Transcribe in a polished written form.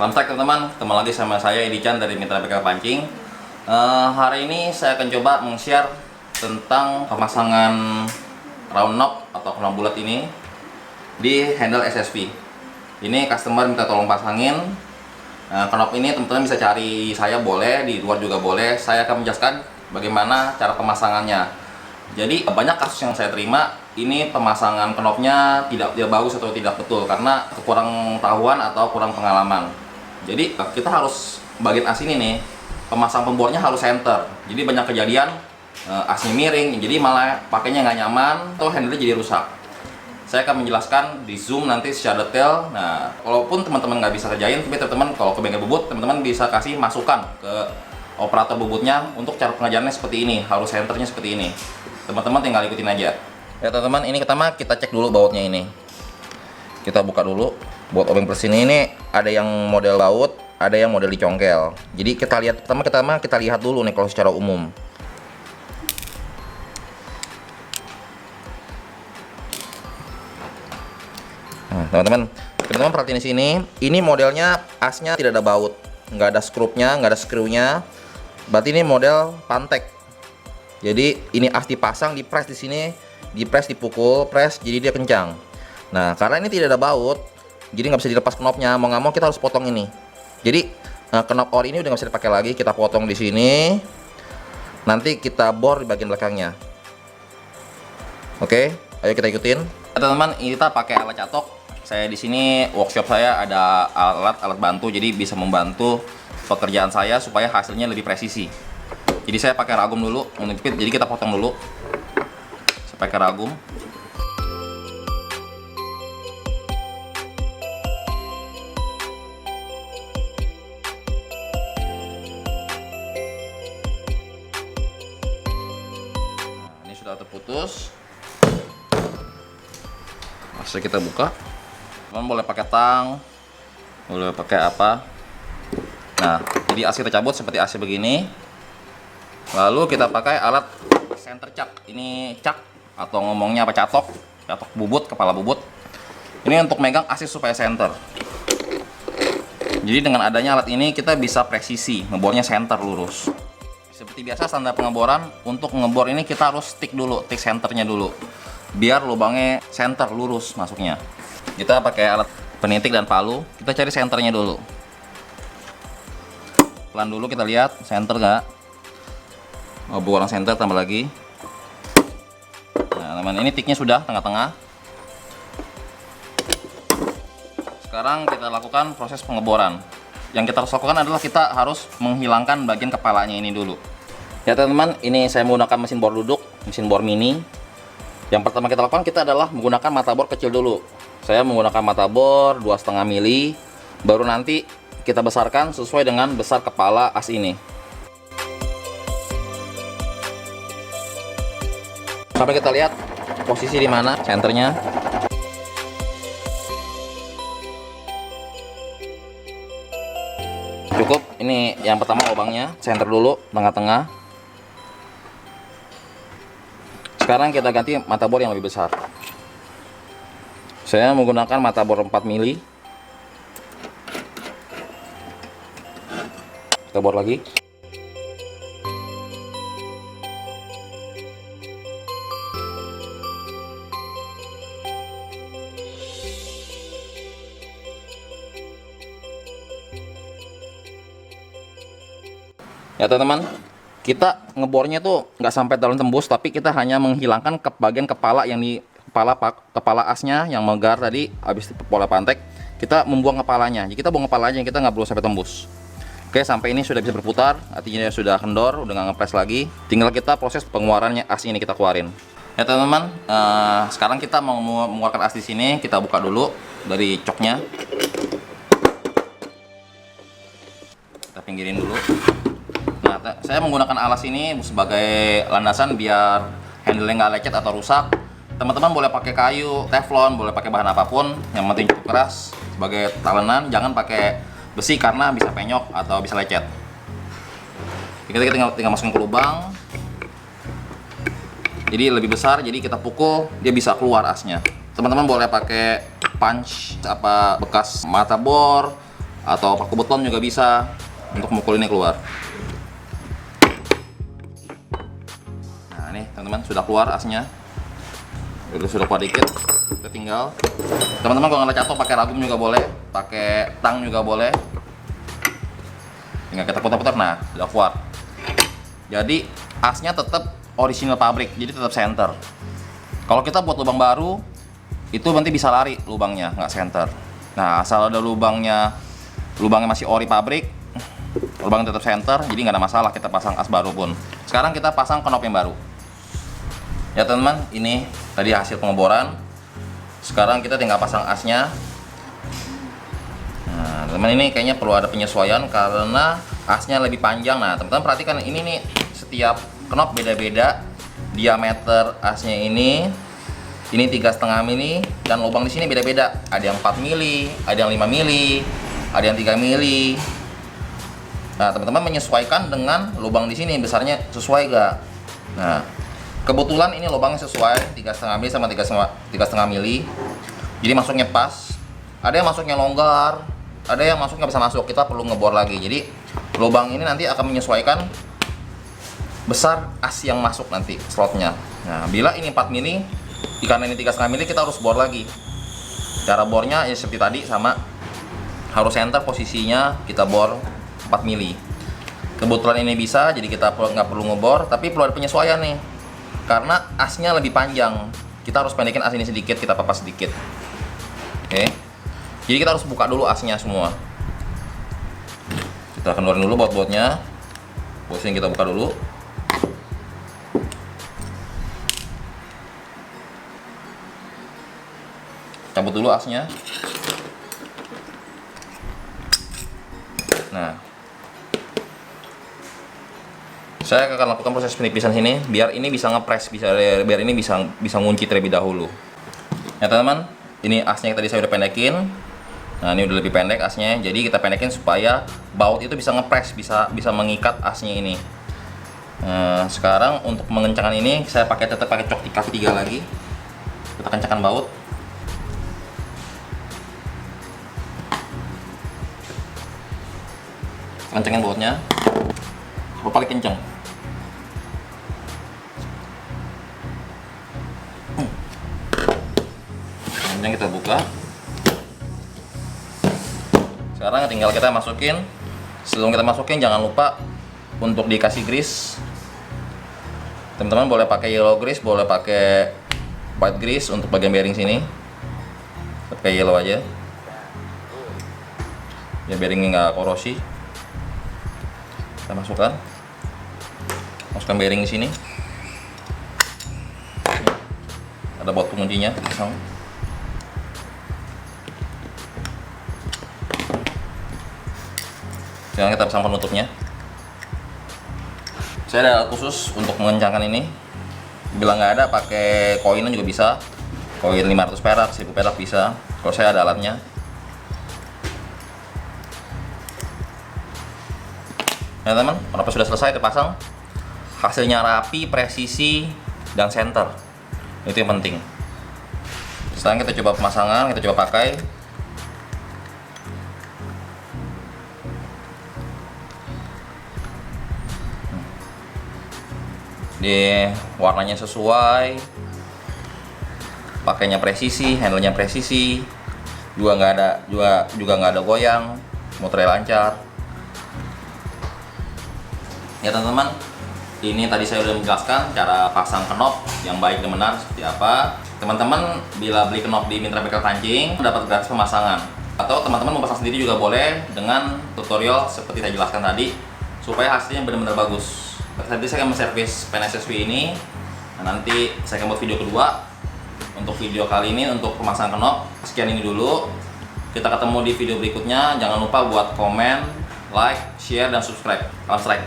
Selamat pagi teman-teman, ketemu lagi sama saya Edi Chan dari Mitra BK Pancing. Hari ini saya akan coba meng-share tentang pemasangan round knob atau knob bulat ini di handle SSV. Ini customer minta tolong pasangin. Knob ini teman-teman bisa cari saya boleh, di luar juga boleh. Saya akan menjelaskan bagaimana cara pemasangannya. Jadi banyak kasus yang saya terima, ini pemasangan knobnya tidak bagus atau tidak betul karena kurang tahuan atau kurang pengalaman. Jadi kita harus bagian as ini nih, pemasang pembornya harus center. Jadi banyak kejadian asnya miring, jadi malah pakainya nggak nyaman atau handle jadi rusak. Saya akan menjelaskan di zoom nanti secara detail. Nah, walaupun teman-teman nggak bisa kerjain, tapi teman-teman kalau ke bengkel bubut, teman-teman bisa kasih masukan ke operator bubutnya untuk cara pengerjaannya seperti ini, harus centernya seperti ini. Teman-teman tinggal ikutin aja. Ya teman-teman, ini pertama kita cek dulu bautnya ini. Kita buka dulu. Baut obeng plus ini ada yang model baut, ada yang model dicongkel. Jadi kita lihat pertama kita lihat dulu nih kalau secara umum. Nah, teman-teman perhatiin di sini. Ini modelnya asnya tidak ada baut, nggak ada skrupnya, nggak ada screwnya. Berarti ini model pantek. Jadi ini as dipasang, dipres di sini, dipres, dipukul, press, jadi dia kencang. Nah, karena ini tidak ada baut, jadi nggak bisa dilepas knobnya. Mau nggak mau kita harus potong ini. Jadi knob ori ini udah nggak bisa dipakai lagi. Kita potong di sini. Nanti kita bor di bagian belakangnya. Oke, ayo kita ikutin. Teman-teman, kita pakai alat catok. Saya di sini workshop saya ada alat bantu, jadi bisa membantu pekerjaan saya supaya hasilnya lebih presisi. Jadi saya pakai ragum dulu untuk jepit. Jadi kita potong dulu. Saya pakai ragum. Sudah terputus. Masih kita buka. Teman boleh pakai tang, boleh pakai apa. Nah, jadi as kita cabut seperti as begini. Lalu kita pakai alat center chuck. Ini chuck atau ngomongnya apa, catok bubut, kepala bubut. Ini untuk megang as supaya center. Jadi dengan adanya alat ini kita bisa presisi, ngebornya center lurus. Seperti biasa standar pengeboran, untuk ngebor ini kita harus stick dulu, stick centernya dulu, biar lubangnya center lurus masuknya. Kita pakai alat penitik dan palu, kita cari centernya dulu. Pelan dulu kita lihat center nggak. Oh, kurang center, tambah lagi. Nah teman, ini tiknya sudah tengah-tengah. Sekarang kita lakukan proses pengeboran. Yang kita harus lakukan adalah kita harus menghilangkan bagian kepalanya ini dulu. Ya teman-teman, ini saya menggunakan mesin bor duduk, mesin bor mini. Yang pertama kita lakukan adalah menggunakan mata bor kecil dulu. Saya menggunakan mata bor 2,5 mili. Baru nanti kita besarkan sesuai dengan besar kepala as ini. Sampai kita lihat posisi di mana senternya. Cukup. Ini yang pertama lubangnya, center dulu, tengah-tengah. Sekarang kita ganti mata bor yang lebih besar. Saya menggunakan mata bor 4 mili. Kita bor lagi. Ya teman-teman, kita ngebornya tuh nggak sampai dalam tembus, tapi kita hanya menghilangkan ke bagian kepala yang di kepala asnya yang megar tadi. Habis pola pantek, kita membuang kepalanya. Jadi kita buang kepalanya, kita nggak perlu sampai tembus. Oke, sampai ini sudah bisa berputar, artinya dia sudah kendor, udah nggak ngepres lagi. Tinggal kita proses pengeluarannya as ini kita keluarin. Ya teman-teman, sekarang kita mau mengeluarkan as di sini. Kita buka dulu dari coknya. Kita pinggirin dulu. Nah, saya menggunakan alas ini sebagai landasan biar handle-nya nggak lecet atau rusak. Teman-teman boleh pakai kayu, teflon, boleh pakai bahan apapun, yang penting cukup keras sebagai talenan. Jangan pakai besi karena bisa penyok atau bisa lecet. Kita tinggal masukin ke lubang. Jadi lebih besar, jadi kita pukul dia bisa keluar asnya. Teman-teman boleh pakai punch apa bekas mata bor, atau paku beton juga bisa untuk mukul ini keluar. Nah ini teman-teman sudah keluar asnya, sudah keluar dikit. Kita tinggal teman-teman kalau nggak catok pakai ragum juga boleh, pakai tang juga boleh. Tinggal kita putar-putar, nah sudah keluar. Jadi asnya tetap original pabrik, jadi tetap center. Kalau kita buat lubang baru, itu nanti bisa lari lubangnya, nggak center. Nah asal ada lubangnya masih ori pabrik, lubangnya tetap center, jadi nggak ada masalah kita pasang as baru pun. Sekarang kita pasang knop yang baru. Ya teman-teman, ini tadi hasil pengeboran. Sekarang kita tinggal pasang asnya. Nah, teman ini kayaknya perlu ada penyesuaian karena asnya lebih panjang. Nah, teman-teman perhatikan ini nih, setiap knop beda-beda diameter asnya ini 3,5 mili dan lubang di sini beda-beda. Ada yang 4 mili, ada yang 5 mili, ada yang 3 mili. Nah, teman-teman menyesuaikan dengan lubang di sini besarnya sesuai gak? Nah, kebetulan ini lubangnya sesuai 3,5 mili sama 3,5 mili. Jadi masuknya pas. Ada yang masuknya longgar, ada yang masuknya bisa masuk. Kita perlu ngebor lagi. Jadi lubang ini nanti akan menyesuaikan besar as yang masuk nanti slotnya. Nah, bila ini 4 mili, karena ini 3,5 mili, kita harus bor lagi. Cara bornya ya seperti tadi, sama harus center posisinya, kita bor 4 mili. Kebetulan ini bisa, jadi kita nggak perlu ngebor, tapi perlu ada penyesuaian nih. Karena asnya lebih panjang, kita harus pendekin as ini sedikit, kita papas sedikit. Oke. Jadi kita harus buka dulu asnya semua. Kita keluarin dulu baut-bautnya. Bautnya kita buka dulu. Cabut dulu asnya. Nah, saya akan lakukan proses penipisan sini biar ini bisa ngepres, biar ini bisa ngunci terlebih dahulu. Ya teman-teman, ini asnya tadi saya udah pendekin. Nah, ini udah lebih pendek asnya. Jadi kita pendekin supaya baut itu bisa ngepres, bisa mengikat asnya ini. Nah, sekarang untuk mengencangkan ini saya tetap pakai cok tikar 3 lagi. Kita kencangkan baut. Kencangin bautnya. Paling kencang. Kemudian kita buka. Sekarang tinggal kita masukin. Sebelum kita masukin jangan lupa untuk dikasih grease. Teman-teman boleh pakai yellow grease, boleh pakai white grease untuk bagian bearing sini. Pakai yellow aja. Ya bearingnya nggak korosi. Kita masukkan bearing di sini. Ada baut penguncinya, pasang. Sekarang kita pasang penutupnya. Saya ada alat khusus untuk mengencangkan ini. Bila nggak ada, pakai koin juga bisa. Koin 500 perak, 1000 perak bisa. Kalau saya ada alatnya. Nah teman, kenapa sudah selesai terpasang, hasilnya rapi, presisi, dan center. Itu yang penting. Sekarang kita coba pemasangan, kita coba pakai. Di warnanya sesuai, pakainya presisi, handlenya presisi, juga nggak ada goyang, muternya lancar. Ya teman-teman, ini tadi saya sudah menjelaskan cara pasang knop yang baik dan benar seperti apa. Teman-teman bila beli knop di Mitra Bengkel Pancing dapat gratis pemasangan, atau teman-teman mau pasang sendiri juga boleh dengan tutorial seperti saya jelaskan tadi, supaya hasilnya benar-benar bagus. Nanti saya akan menservis pen SSW ini. Nah, nanti saya akan buat video kedua. Untuk video kali ini untuk pemasangan knop sekian ini dulu. Kita ketemu di video berikutnya. Jangan lupa buat komen, like, share, dan subscribe. Salam strike.